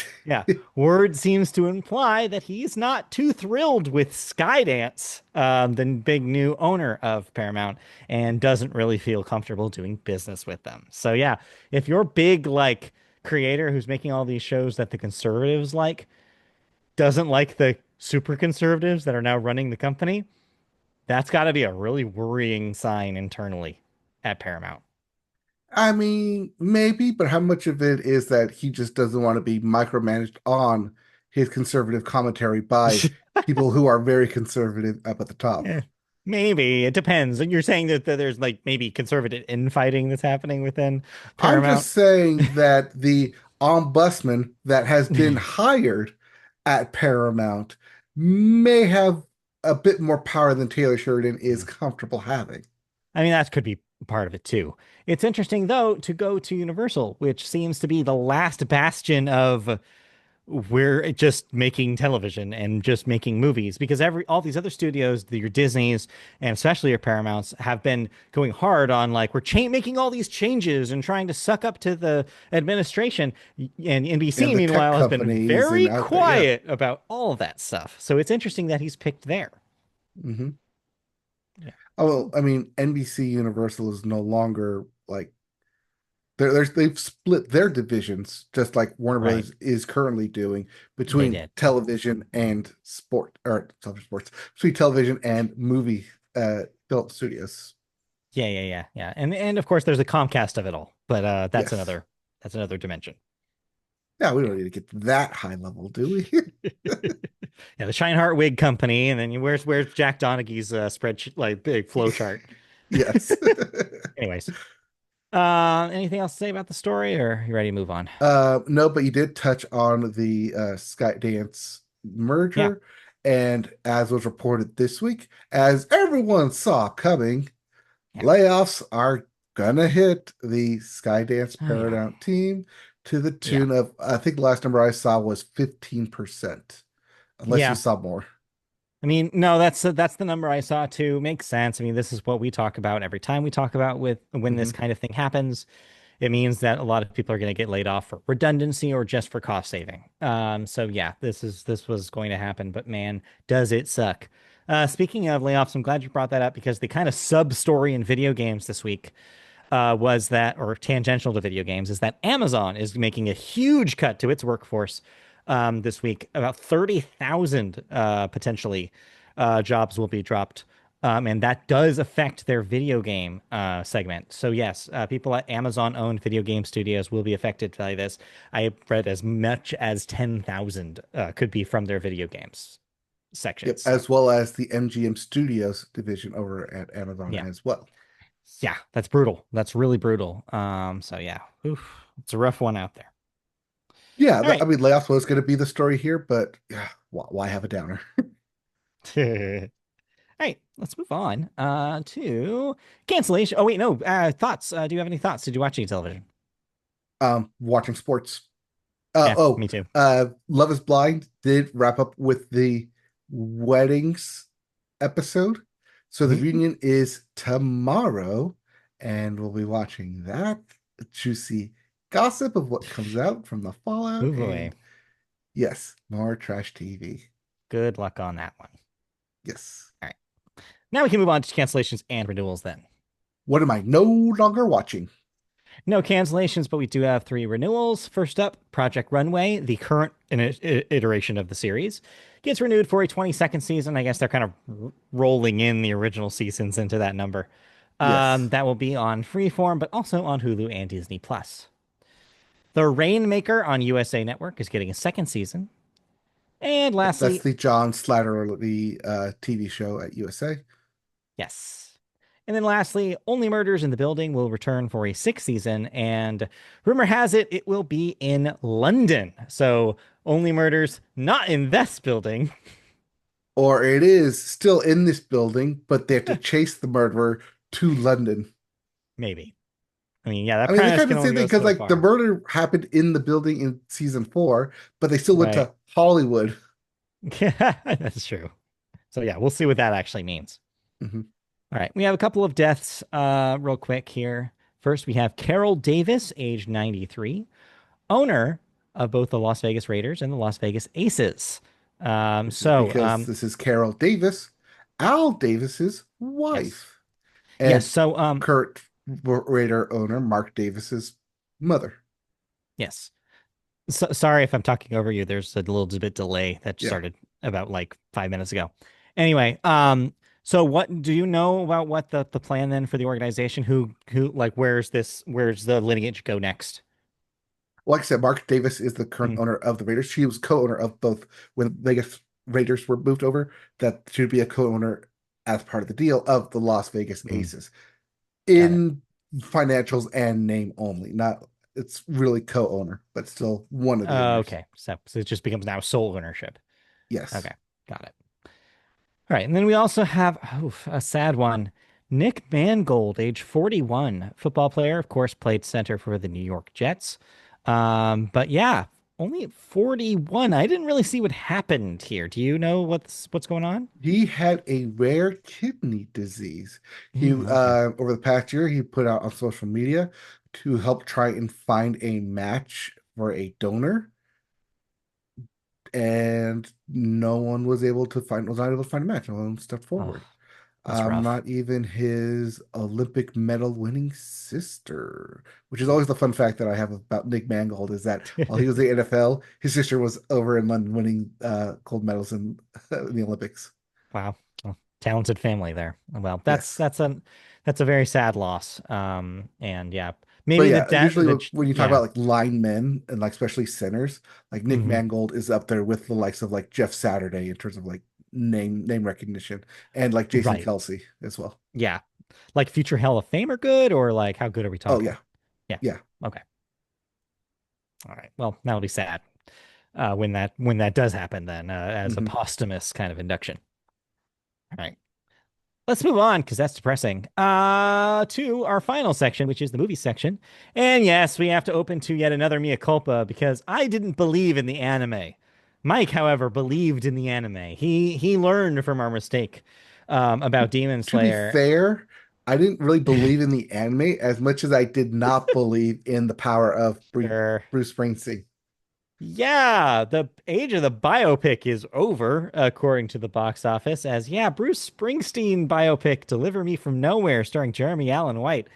word seems to imply that he's not too thrilled with Skydance, the big new owner of Paramount, and doesn't really feel comfortable doing business with them. So yeah, if you're big like creator who's making all these shows that the conservatives like, doesn't like the super conservatives that are now running the company, that's got to be a really worrying sign internally at Paramount. I mean, maybe, but how much of it is that he just doesn't want to be micromanaged on his conservative commentary by people who are very conservative up at the top? Maybe it depends. And you're saying that there's like maybe conservative infighting that's happening within I'm Paramount. just saying that the ombudsman that has been hired at Paramount may have a bit more power than Taylor Sheridan is comfortable having. I mean, that could be part of it too. It's interesting though to go to Universal, which seems to be the last bastion of we're just making television and just making movies because all these other studios, your Disneys and especially your Paramounts, have been going hard on like making all these changes and trying to suck up to the administration. And And NBC, the tech meanwhile, has been companies and very out there, yeah. quiet about all of that stuff. So it's interesting that he's picked there. Hmm. Yeah. Oh, well, I mean, NBC Universal is no longer like they've split their divisions, just like Warner Right. Brothers is currently doing They between did. television and sport, or sports, between television and movie film studios. Yeah. And of course there's a Comcast of it all, but Yes. that's another dimension. Yeah, we Yeah. don't need to get to that high level, do we? Yeah, the Shineheart Wig Company, and then where's Jack Donaghy's spreadsheet like big flow chart. Yes. Anyways, anything else to say about the story, or you ready to move on? No, but you did touch on the Skydance Yeah, merger, and as was reported this week, as everyone saw coming, yeah. layoffs are gonna hit the Skydance Oh yeah, Paramount team to the yeah, tune of, I think the last number I saw was 15%, unless you yeah. saw more. I mean, no, that's the number I saw too. Makes sense. I mean, this is what we talk about every time we talk about with when this Hmm. kind of thing happens. It means that a lot of people are going to get laid off for redundancy or just for cost saving. So yeah, this was going to happen, but man, does it suck. Speaking of layoffs, I'm glad you brought that up because the kind of sub story in video games this week was that, or tangential to video games, is that Amazon is making a huge cut to its workforce this week. About 30,000 potentially jobs will be dropped. And that does affect their video game segment. So, yes, people at Amazon owned video game studios will be affected by this. I read as much as 10,000 could be from their video games Yep, sections. So, as well as the MGM Studios division over at Amazon yeah. as well. Yeah, that's brutal. That's really brutal. So yeah, oof, it's a rough one out there. Yeah, All right. I mean, layoffs was going to be the story here, but yeah, why have a downer? All right, let's move on to cancellation. Oh wait, no, thoughts. Do you have any thoughts? Did you watch any television? Watching sports. Yeah, Oh, me too. Love is Blind did wrap up with the weddings episode. So the Mhm. reunion is tomorrow, and we'll be watching that juicy gossip of what comes out from the fallout. Move away. And yes, more trash TV. Good luck on that one. Yes. All right. Now we can move on to cancellations and renewals then. What am I no longer watching? No cancellations, but we do have three renewals. First up, Project Runway, the current iteration of the series, gets renewed for a 22nd season. I guess they're kind of rolling in the original seasons into that number. Yes. That will be on Freeform, but also on Hulu and Disney Plus. The Rainmaker on USA Network is getting a second season. And That's lastly, the John Slattery TV show at USA. yes. And then lastly, Only Murders in the Building will return for a sixth season, and rumor has it it will be in London. So Only Murders not in this building, Or it is still in this building, but they have to chase the murderer to London. maybe. I mean, yeah, that I mean, they premise kind can of the only same thing go because so like the far. murder happened in the building in season 4, but they still went Right. to Hollywood. That's true. So yeah, we'll see what that actually means. Hmm. All right, we have a couple of deaths real quick here. First, we have Carol Davis, age 93, owner of both the Las Vegas Raiders and the Las Vegas Aces. This is because this is Carol Davis, Al Davis's Yes. wife, Yes, and so Kurt Raider owner Mark Davis's mother. yes. Sorry if I'm talking over you. There's a little bit delay that Yeah. started about like 5 minutes ago. Anyway, so what do you know about what the plan then for the organization? Who like where's the lineage go next? Like I said, Mark Davis is the current Mm, owner of the Raiders. She was co-owner of both when Vegas Raiders were moved over. That should be a co-owner. as part of the deal of the Las Vegas Mm, Aces got it. in financials and name only. Not it's really co-owner, but still one of the owners. Okay. So it just becomes now sole ownership. Yes. Okay. Got it. All right. And then we also have a sad one. Nick Mangold, age 41, football player, of course, played center for the New York Jets. But yeah, only at 41. I didn't really see what happened here. Do you know what's going on? He had a rare kidney disease. He Okay. over the past year he put out on social media to help try and find a match for a donor, and no one was not able to find a match. No one stepped Oh, forward. that's rough. Not even his Olympic medal winning sister, which is always the fun fact that I have about Nick Mangold is that while he was in the NFL, his sister was over in London winning gold medals in the Olympics. Wow. Well, talented family there. Well, Yes. that's a very sad loss. And yeah, But maybe yeah, usually the when you talk yeah. about like linemen and like especially centers, like Nick Hmm. Mangold is up there with the likes of like Jeff Saturday in terms of like name recognition and like Jason Right. Kelsey as well. Yeah. Like future Hall of Famer good or like how good are we Oh talking? yeah, Yeah. yeah. Okay. All right. Well, that'll be sad when that does happen then as a Hmm. posthumous kind of induction. All right. Let's move on because that's depressing. To our final section, which is the movie section. And yes, we have to open to yet another mea culpa because I didn't believe in the anime. Mike, however, believed in the anime. He learned from our mistake about Demon To be Slayer. fair, I didn't really believe in the anime as much as I did not believe in the power of Sure. Bruce Springsteen. Yeah, the age of the biopic is over, according to the box office, as yeah, Bruce Springsteen biopic Deliver Me From Nowhere, starring Jeremy Allen White,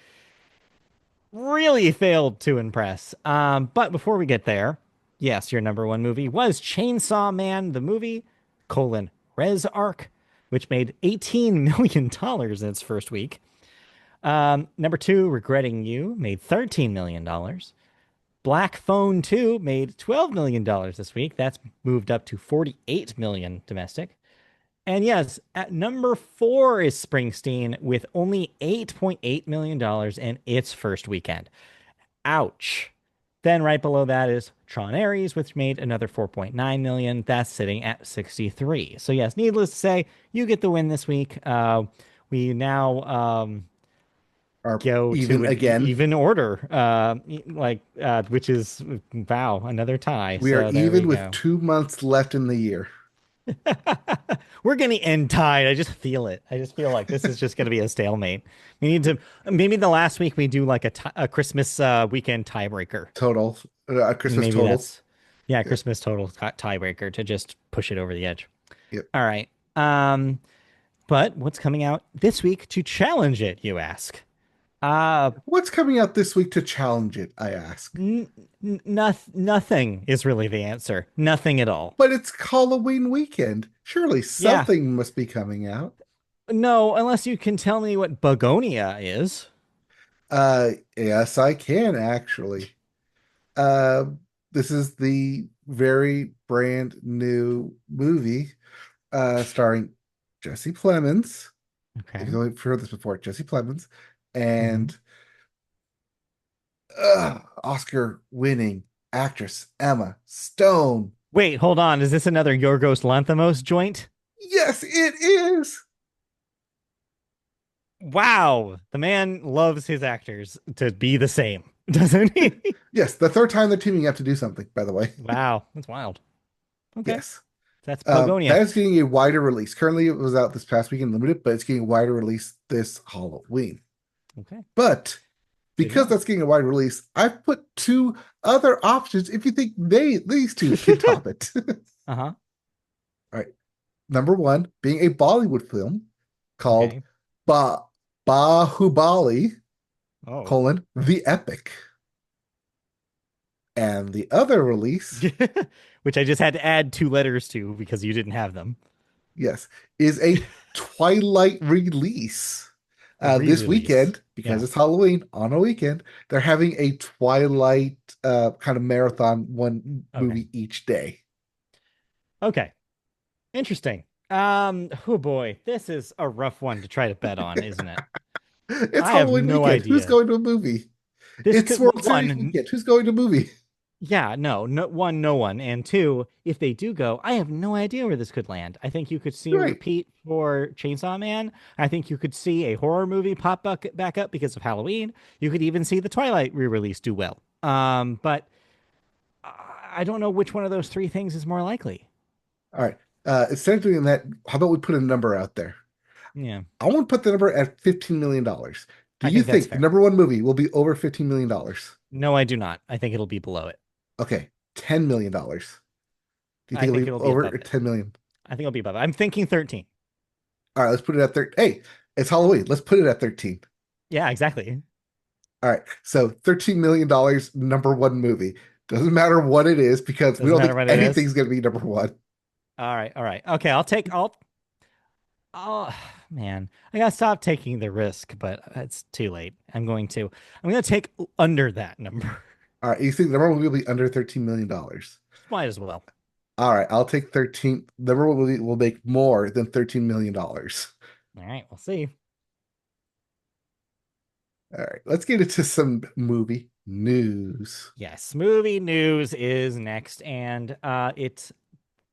really failed to impress. But before we get there, yes, your number one movie was Chainsaw Man, the movie, Res Arc, which made $18 million in its first week. Number two, Regretting You, made $13 million. Black Phone 2 made $12 million this week. That's moved up to 48 million domestic. And yes, at number four is Springsteen with only $8.8 million in its first weekend. Ouch. Then right below that is Tron Ares, which made another 4.9 million. That's sitting at 63. So yes, needless to say, you get the win this week. We now Or go to even an again, even order, which is wow, another tie. we are So there we even with go. 2 months left in the year. We're gonna end tied. I just feel it. I just feel like this is just gonna be a stalemate. We need to maybe the last week we do like a Christmas weekend tiebreaker. Total, Christmas Maybe total. that's yeah, Yeah. Christmas total tiebreaker to just push it over the edge. Yep. All right. But what's coming out this week to challenge it, you ask? Uh What's coming out this week to challenge it, I ask. Nothing is really the answer. Nothing at all. But it's Halloween weekend. Surely Yeah. something must be coming out. No, unless you can tell me what begonia is. Yes, I can actually. Uh, this is the very brand new movie starring Jesse Plemons. If Okay. you've heard this before, Jesse Plemons Hmm. and Oscar winning actress Emma Stone. Wait, hold on. Is this another Yorgos Lanthimos joint? Yes, it is. Wow. The man loves his actors to be the same, doesn't he? Yes, the third time they're teaming up to do something, by the way. Wow. That's wild. Okay. Yes. That's begonia. That is getting a wider release. Currently, it was out this past weekend limited, but it's getting a wider release this Halloween. Okay. But Good to because know. that's getting a wide release, I've put two other options if you think these two can top it. All Uh-huh. right. Number one being a Bollywood film called Okay. ba Bahubali, Oh. colon, The Epic. And the other release, Which I just had to add two letters to because you didn't have them. yes, is a Twilight release. A This re-release. weekend, because Yeah. it's Halloween on a weekend, they're having a Twilight kind of marathon, one Okay. movie each day. Okay. Interesting. Oh boy, this is a rough one to try to bet on, isn't it? It's I have Halloween no weekend. Who's idea. going to a movie? This It's could, World Series one, weekend. Who's going to a movie? yeah, no one, no one. And two, if they do go, I have no idea where this could land. I think you could see a Right. repeat for Chainsaw Man. I think you could see a horror movie pop back up because of Halloween. You could even see the Twilight re-release do well. But I don't know which one of those three things is more likely. All right. Instead of doing that, how about we put a number out there? Yeah, I want to put the number at $15 million. Do I you think that's think the fair. number one movie will be over $15 million? No, I do not. I think it'll be below it. Okay, $10 million. Do you I think it'll think be it'll be over above it. 10 million? I think it'll be above it. I'm thinking 13. All right, let's put it at 13. Hey, it's Halloween. Let's put it at 13. Yeah, exactly. All right, so $13 million number one movie. Doesn't matter what it is because we Doesn't don't matter think what it is. anything's going to be number one. All right, all right. Okay, oh man, I gotta stop taking the risk, but it's too late. I'm gonna take under that number. All right, you think the number one movie will be under $13 million? Might as well. All right, I'll take 13. The number one movie will make more than $13 million. All right, we'll see. All right, let's get into some movie news. Yes, movie news is next, and it's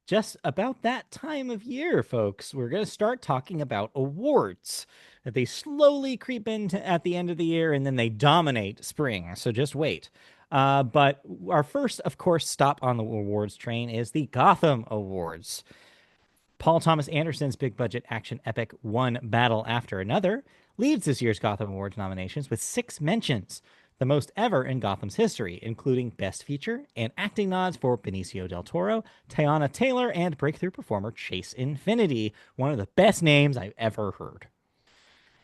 just about that time of year, folks. We're going to start talking about awards that they slowly creep into at the end of the year and then they dominate spring. So just wait. But our first, of course, stop on the awards train is the Gotham Awards. Paul Thomas Anderson's big budget action epic One Battle After Another leads this year's Gotham Awards nominations with 6 mentions, the most ever in Gotham's history, including Best Feature and acting nods for Benicio del Toro, Teyana Taylor, and breakthrough performer Chase Infinity, one of the best names I've ever heard.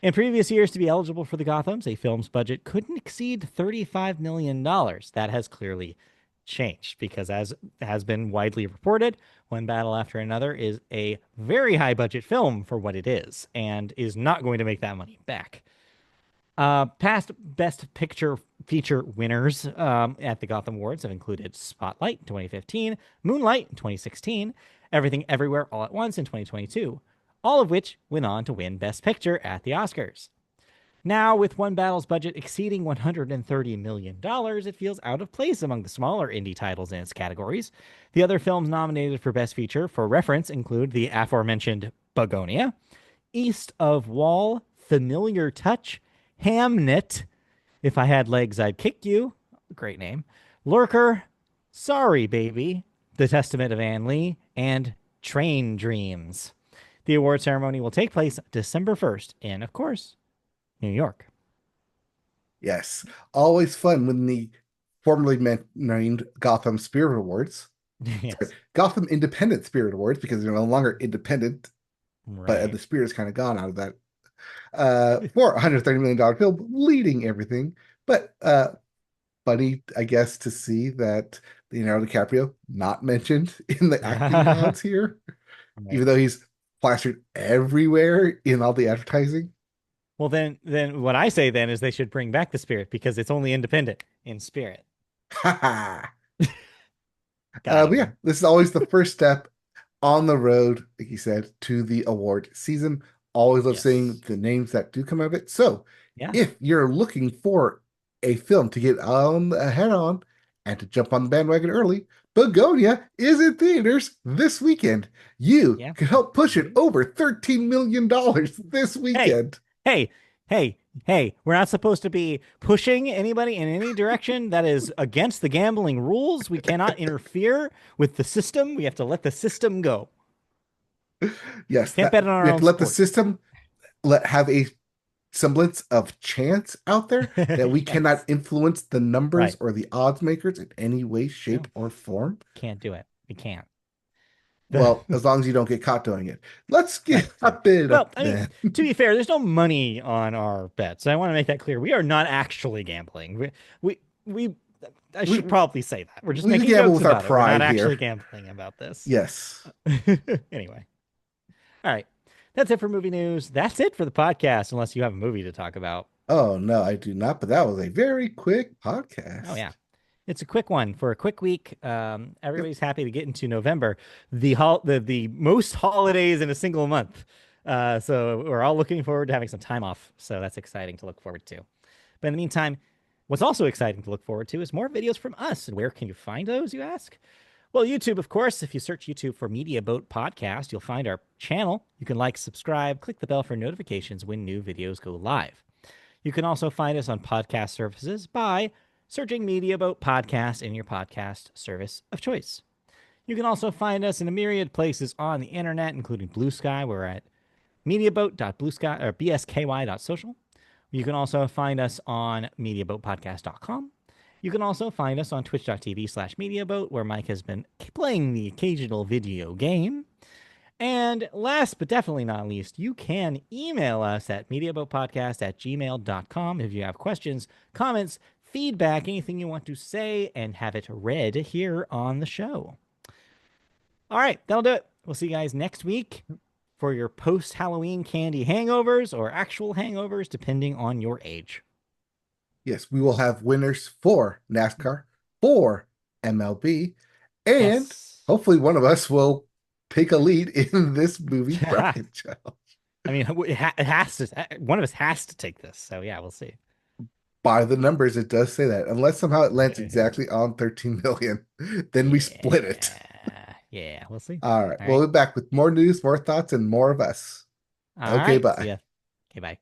In previous years, to be eligible for the Gothams, a film's budget couldn't exceed $35 million. That has clearly changed because, as has been widely reported, One Battle After Another is a very high budget film for what it is and is not going to make that money back. Past Best Picture feature winners at the Gotham Awards have included Spotlight in 2015, Moonlight in 2016, Everything Everywhere All at Once in 2022, all of which went on to win Best Picture at the Oscars. Now, with One Battle's budget exceeding $130 million, it feels out of place among the smaller indie titles in its categories. The other films nominated for Best Feature, for reference, include the aforementioned Begonia, East of Wall, Familiar Touch, Hamnet, If I Had Legs, I'd Kick You, great name, Lurker, Sorry Baby, The Testament of Anne Lee, and Train Dreams. The award ceremony will take place December 1st in, of course, New York. Yes, always fun when the formerly named Gotham Spirit Awards, sorry, Yes. Gotham Independent Spirit Awards, because they're no longer independent, but Right. the spirit is kind of gone out of that. For $130 million film, leading everything. But funny, I guess, to see that Leonardo DiCaprio not mentioned in the acting Right. nods here, even though he's plastered everywhere in all the advertising. Well, then what I say then is they should bring back the spirit because it's only independent in spirit. Got But yeah, him. this is always the first step on the road, like you said, to the award season. Always love seeing Yes. the names that do come out of it. So Yeah. if you're looking for a film to get on ahead on and to jump on the bandwagon early, Begonia is in theaters this weekend. You Yeah. can help push it Mhm. over $13 million this Hey, weekend. hey, hey, hey, we're not supposed to be pushing anybody in any direction that is against the gambling rules. We cannot interfere with the system. We have to let the system go. Yes, Can't that bet on we our have to own let the sport. system let have a semblance of chance out there that we cannot Yes. influence the numbers Right. or the odds makers in any way, shape, No, or form. can't do it. We can't. The Well, as long as you don't get caught doing it. Let's Right, get true. wrap it Well, up I mean, then. to be fair, there's no money on our bets. I want to make that clear. We are not actually gambling. We I We should probably say that. We're just we making gamble jokes with our about it. We're not pride actually here. gambling about this. Yes. Anyway. All right. That's it for movie news. That's it for the podcast, unless you have a movie to talk about. Oh no, I do not, but that was a very quick Oh, podcast. yeah. It's a quick one for a quick week. Yep. Everybody's happy to get into November, the most holidays in a single month. So we're all looking forward to having some time off. So that's exciting to look forward to. But in the meantime, what's also exciting to look forward to is more videos from us. And where can you find those, you ask? Well, YouTube, of course. If you search YouTube for Media Boat Podcast, you'll find our channel. You can like, subscribe, click the bell for notifications when new videos go live. You can also find us on podcast services by searching Media Boat Podcast in your podcast service of choice. You can also find us in a myriad places on the internet, including Blue Sky. We're at mediaboat.bluesky or bsky.social. You can also find us on mediaboatpodcast.com. You can also find us on twitch.tv/mediaboat, where Mike has been playing the occasional video game. And last but definitely not least, you can email us at mediaboatpodcast@gmail.com if you have questions, comments, feedback, anything you want to say, and have it read here on the show. All right, that'll do it. We'll see you guys next week for your post Halloween candy hangovers or actual hangovers, depending on your age. Yes, we will have winners for NASCAR, for MLB, and Yes. hopefully one of us will take a lead in this movie I bracket challenge. mean, it has to. One of us has to take this. So yeah, we'll see. By the numbers, it does say that. Unless somehow it lands exactly on 13 million, then we split it. Yeah. Yeah, we'll see. All right. All right. We'll be back with more news, more thoughts, and more of us. All Okay, right. See bye. ya. Okay, bye.